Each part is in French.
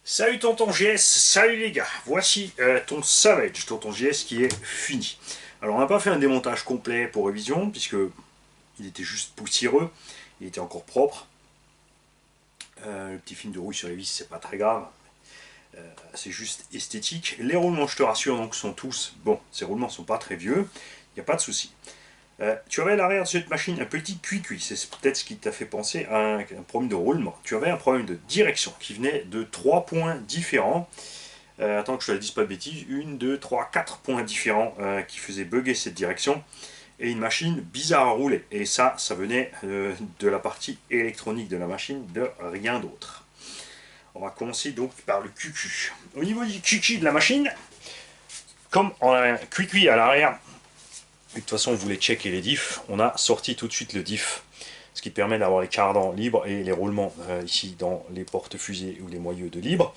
Salut tonton JS, salut les gars, voici ton Savage, tonton JS qui est fini. Alors on n'a pas fait un démontage complet pour révision, puisque il était juste poussiéreux, il était encore propre. Le petit film de rouille sur les vis, c'est pas très grave, c'est juste esthétique. Les roulements, je te rassure, donc sont tous, bon, ces roulements sont pas très vieux, il n'y a pas de souci. Tu avais à l'arrière de cette machine un petit cuicui, c'est peut-être ce qui t'a fait penser à un problème de roulement. Tu avais un problème de direction qui venait de 3 points différents. Attends que je te dise pas de bêtises, 1, 2, 3, 4 points différents qui faisaient bugger cette direction. Et une machine bizarre à rouler. Et ça venait de la partie électronique de la machine, de rien d'autre. On va commencer donc par le QQ. Au niveau du QQ de la machine, comme on a un QQ à l'arrière, de toute façon on voulait checker les diffs, on a sorti tout de suite le diff. Ce qui permet d'avoir les cardans libres et les roulements ici dans les portes fusées ou les moyeux de libre.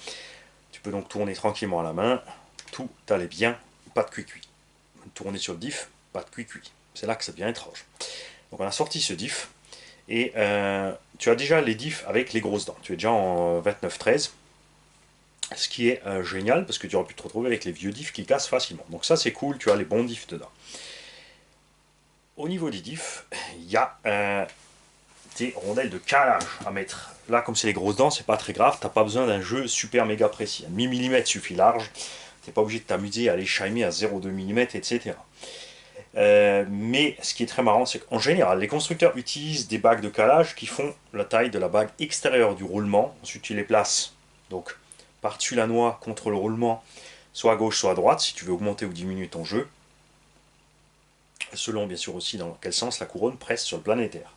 Tu peux donc tourner tranquillement à la main, tout allait bien, pas de cuicui. Tourner sur le diff, pas de cuicui. C'est là que ça devient étrange. Donc on a sorti ce diff, et tu as déjà les diffs avec les grosses dents. Tu es déjà en 29-13, ce qui est génial, parce que tu aurais pu te retrouver avec les vieux diffs qui cassent facilement. Donc ça c'est cool, tu as les bons diffs dedans. Au niveau des diffs, il y a des rondelles de calage à mettre. Là, comme c'est les grosses dents, c'est pas très grave, t'as pas besoin d'un jeu super méga précis. Un demi-millimètre suffit large, t'es pas obligé de t'amuser à aller chimer à 0,2 mm, etc. Mais ce qui est très marrant, c'est qu'en général, les constructeurs utilisent des bagues de calage qui font la taille de la bague extérieure du roulement. Ensuite, tu les places donc par-dessus la noix contre le roulement, soit à gauche, soit à droite, si tu veux augmenter ou diminuer ton jeu. Selon bien sûr aussi dans quel sens la couronne presse sur le planétaire.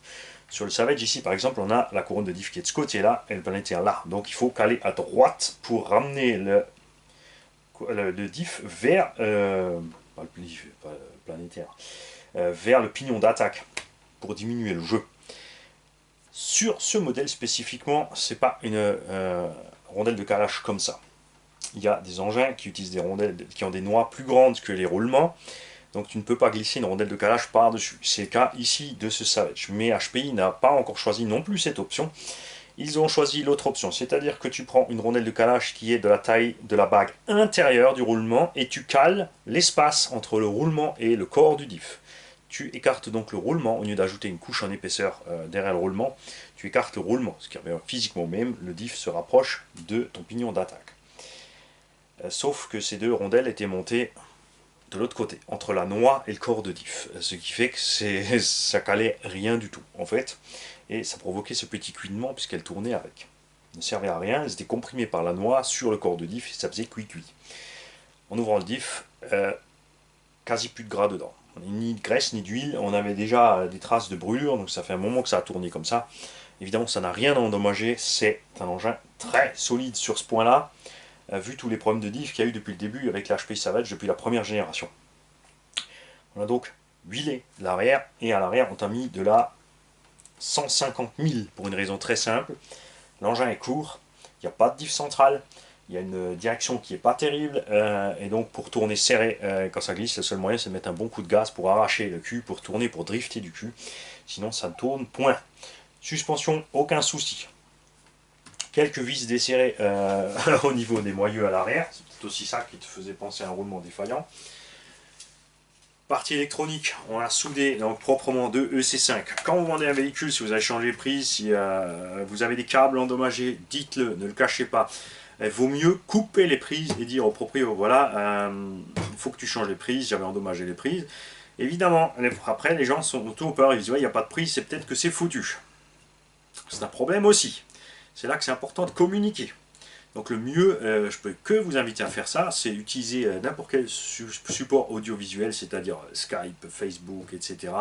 Sur le Savage ici par exemple, on a la couronne de diff qui est de ce côté là et le planétaire là. Donc il faut caler à droite pour ramener le diff vers pas le diff, pas le planétaire, vers le pignon d'attaque pour diminuer le jeu. Sur ce modèle spécifiquement, c'est pas une rondelle de calage comme ça. Il y a des engins qui utilisent des rondelles qui ont des noix plus grandes que les roulements. Donc tu ne peux pas glisser une rondelle de calage par-dessus. C'est le cas ici de ce Savage. Mais HPI n'a pas encore choisi non plus cette option. Ils ont choisi l'autre option, c'est-à-dire que tu prends une rondelle de calage qui est de la taille de la bague intérieure du roulement et tu cales l'espace entre le roulement et le corps du diff. Tu écartes donc le roulement, au lieu d'ajouter une couche en épaisseur derrière le roulement, tu écartes le roulement, ce qui revient physiquement même, le diff se rapproche de ton pignon d'attaque. Sauf que ces deux rondelles étaient montées de l'autre côté, entre la noix et le corps de diff. Ce qui fait que ça calait rien du tout, en fait. Et ça provoquait ce petit cuinement puisqu'elle tournait avec. Elle ne servait à rien, elles étaient comprimées par la noix sur le corps de diff et ça faisait cuit-cuit. En ouvrant le diff, quasi plus de gras dedans. Ni de graisse ni d'huile, on avait déjà des traces de brûlure, donc ça fait un moment que ça a tourné comme ça. Évidemment, ça n'a rien endommagé, c'est un engin très solide sur ce point-là, vu tous les problèmes de diff qu'il y a eu depuis le début avec l'HPI Savage, depuis la première génération. On a donc huilé l'arrière, et à l'arrière on t'a mis de la 150 000 pour une raison très simple. L'engin est court, il n'y a pas de diff central, il y a une direction qui n'est pas terrible, et donc pour tourner serré quand ça glisse, le seul moyen c'est de mettre un bon coup de gaz pour arracher le cul, pour tourner, pour drifter du cul, sinon ça tourne, point. Suspension, aucun souci. Quelques vis desserrées au niveau des moyeux à l'arrière, c'est aussi ça qui te faisait penser à un roulement défaillant. Partie électronique, on a soudé donc proprement deux EC5. Quand vous vendez un véhicule, si vous avez changé les prises, si vous avez des câbles endommagés, dites-le, ne le cachez pas. Il vaut mieux couper les prises et dire au propriétaire, voilà, il faut que tu changes les prises, j'avais endommagé les prises. Évidemment, après les gens sont tout peur, ils disent ouais, il n'y a pas de prise, c'est peut-être que c'est foutu. C'est un problème aussi. C'est là que c'est important de communiquer. Donc le mieux, je peux que vous inviter à faire ça, c'est utiliser n'importe quel support audiovisuel, c'est-à-dire Skype, Facebook, etc.,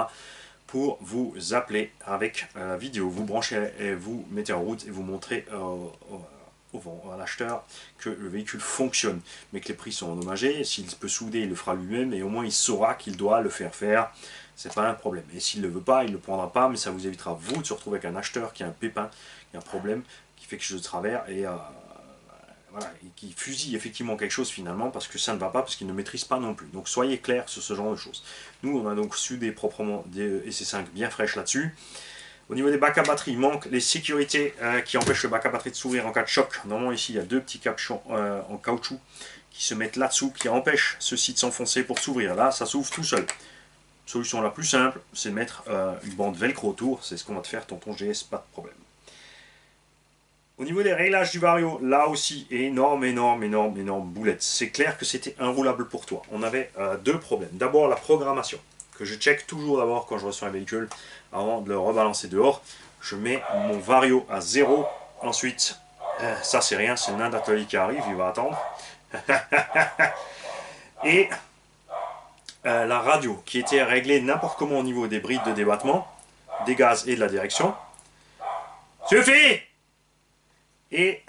pour vous appeler avec la vidéo. Vous branchez et vous mettez en route et vous montrez à l'acheteur que le véhicule fonctionne, mais que les prix sont endommagés. S'il peut souder, il le fera lui-même, et au moins il saura qu'il doit le faire faire. C'est pas un problème. Et s'il ne le veut pas, il ne le prendra pas, mais ça vous évitera vous de se retrouver avec un acheteur qui a un pépin, qui a un problème, qui fait quelque chose de travers, et voilà, et qui fusille effectivement quelque chose finalement parce que ça ne va pas, parce qu'il ne maîtrise pas non plus. Donc soyez clairs sur ce genre de choses. Nous on a donc soudé proprement des EC5 bien fraîches là-dessus. Au niveau des bacs à batterie, il manque les sécurités qui empêchent le bac à batterie de s'ouvrir en cas de choc. Normalement ici il y a deux petits capuchons en caoutchouc qui se mettent là-dessous, qui empêchent ceci de s'enfoncer pour s'ouvrir. Là, ça s'ouvre tout seul. Solution la plus simple, c'est de mettre une bande velcro autour. C'est ce qu'on va te faire, tonton GS, pas de problème. Au niveau des réglages du Vario, là aussi, énorme boulette. C'est clair que c'était inroulable pour toi. On avait deux problèmes. D'abord, la programmation, que je check toujours d'abord quand je reçois un véhicule, avant de le rebalancer dehors. Je mets mon Vario à 0. Ensuite, ça c'est rien, c'est le nain d'atelier qui arrive, il va attendre. Et la radio, qui était réglée n'importe comment au niveau des brides de débattement, des gaz et de la direction. Suffit! Et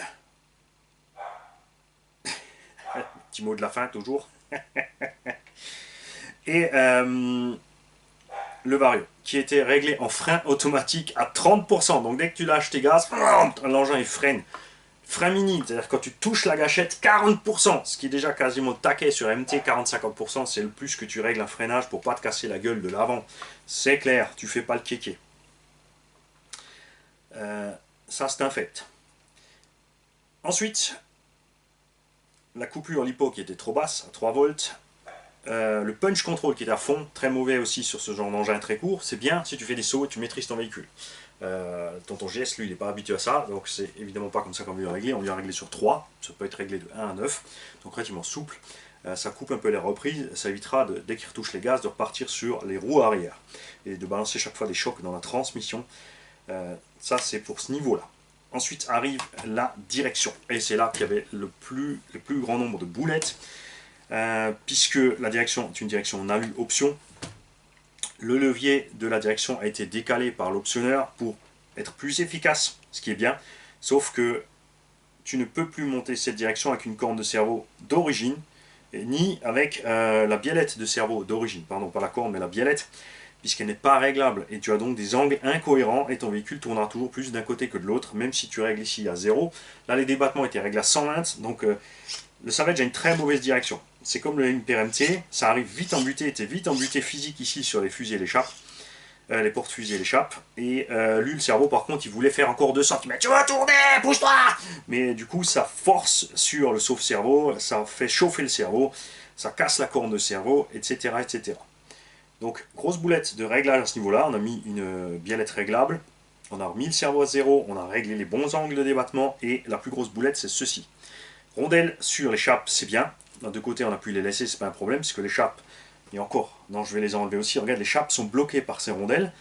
petit mot de la fin toujours. Et le Vario qui était réglé en frein automatique à 30%. Donc dès que tu lâches tes gaz, l'engin il freine. Frein mini, c'est-à-dire quand tu touches la gâchette, 40%, ce qui est déjà quasiment taquet sur MT, 40-50%, c'est le plus que tu règles un freinage pour pas te casser la gueule de l'avant. C'est clair, tu fais pas le kéké. Ça c'est un fait. Ensuite, la coupure LiPo qui était trop basse, à 3 volts. Le punch control qui est à fond, très mauvais aussi sur ce genre d'engin très court. C'est bien si tu fais des sauts et tu maîtrises ton véhicule. Ton GS, lui, il n'est pas habitué à ça, donc c'est évidemment pas comme ça qu'on lui a réglé. On lui a réglé sur 3, ça peut être réglé de 1 à 9, donc relativement souple. Ça coupe un peu les reprises, ça évitera, dès qu'il retouche les gaz, de repartir sur les roues arrière et de balancer chaque fois des chocs dans la transmission. Ça, c'est pour ce niveau-là. Ensuite arrive la direction, et c'est là qu'il y avait le plus grand nombre de boulettes, puisque la direction est une direction en alu option. Le levier de la direction a été décalé par l'optionneur pour être plus efficace, ce qui est bien, sauf que tu ne peux plus monter cette direction avec une corne de cerveau d'origine, ni avec la biellette de cerveau d'origine, pardon, pas la corne mais la biellette, puisqu'elle n'est pas réglable, et tu as donc des angles incohérents, et ton véhicule tournera toujours plus d'un côté que de l'autre, même si tu règles ici à 0. Là les débattements étaient réglés à 120, donc le Savage a une très mauvaise direction. C'est comme le MT, ça arrive vite en butée, était vite en butée physique ici sur les fusées et l'échappe, les portes fusées et l'échappe, et lui le cerveau par contre il voulait faire encore 2 cm, tu vas tourner, pousse-toi. Mais du coup ça force sur le sauve-cerveau, ça fait chauffer le cerveau, ça casse la corne de cerveau, etc. etc. Donc, grosse boulette de réglage à ce niveau-là. On a mis une biellette réglable. On a remis le cerveau à 0. On a réglé les bons angles de débattement. Et la plus grosse boulette, c'est ceci. Rondelles sur l'échappe, c'est bien. D'un deux côtés, on a pu les laisser, c'est pas un problème. Puisque l'échappe, et encore, non, je vais les enlever aussi. Regarde, les échappes sont bloquées par ces rondelles.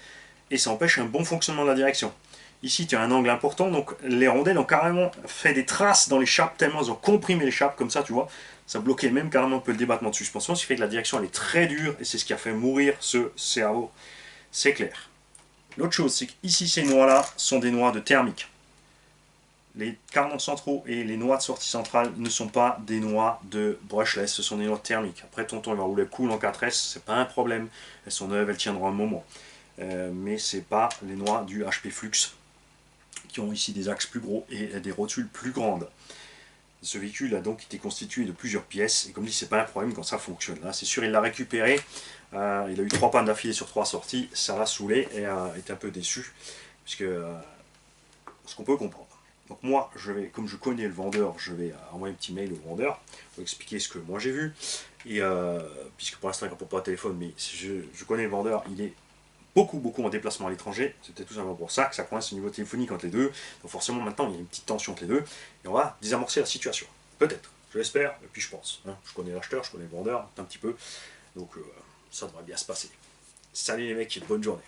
Et ça empêche un bon fonctionnement de la direction. Ici, tu as un angle important. Donc, les rondelles ont carrément fait des traces dans l'échappe. Tellement elles ont comprimé l'échappe, comme ça, tu vois. Ça bloquait même carrément un peu le débattement de suspension, ce qui fait que la direction elle est très dure et c'est ce qui a fait mourir ce cerveau, c'est clair. L'autre chose, c'est qu'ici ces noix-là sont des noix de thermique. Les carnons centraux et les noix de sortie centrale ne sont pas des noix de brushless, ce sont des noix thermiques. Après tonton il va rouler cool en 4S, c'est pas un problème, elles sont neuves, elles tiendront un moment. Mais c'est pas les noix du HP Flux qui ont ici des axes plus gros et des rotules plus grandes. Ce véhicule a donc été constitué de plusieurs pièces, et comme dit, c'est pas un problème quand ça fonctionne. Là, c'est sûr, il l'a récupéré, il a eu 3 pannes d'affilée sur 3 sorties, ça l'a saoulé et est un peu déçu, puisque ce qu'on peut comprendre. Donc moi, comme je connais le vendeur, je vais envoyer un petit mail au vendeur pour expliquer ce que moi j'ai vu, et puisque pour l'instant il ne répond pas au téléphone, mais je connais le vendeur, il est beaucoup en déplacement à l'étranger, c'était tout simplement pour ça que ça coince au niveau téléphonique entre les deux, donc forcément maintenant il y a une petite tension entre les deux, et on va désamorcer la situation, peut-être, je l'espère, et puis je pense, hein. Je connais l'acheteur, je connais le vendeur, un petit peu, donc ça devrait bien se passer. Salut les mecs, bonne journée.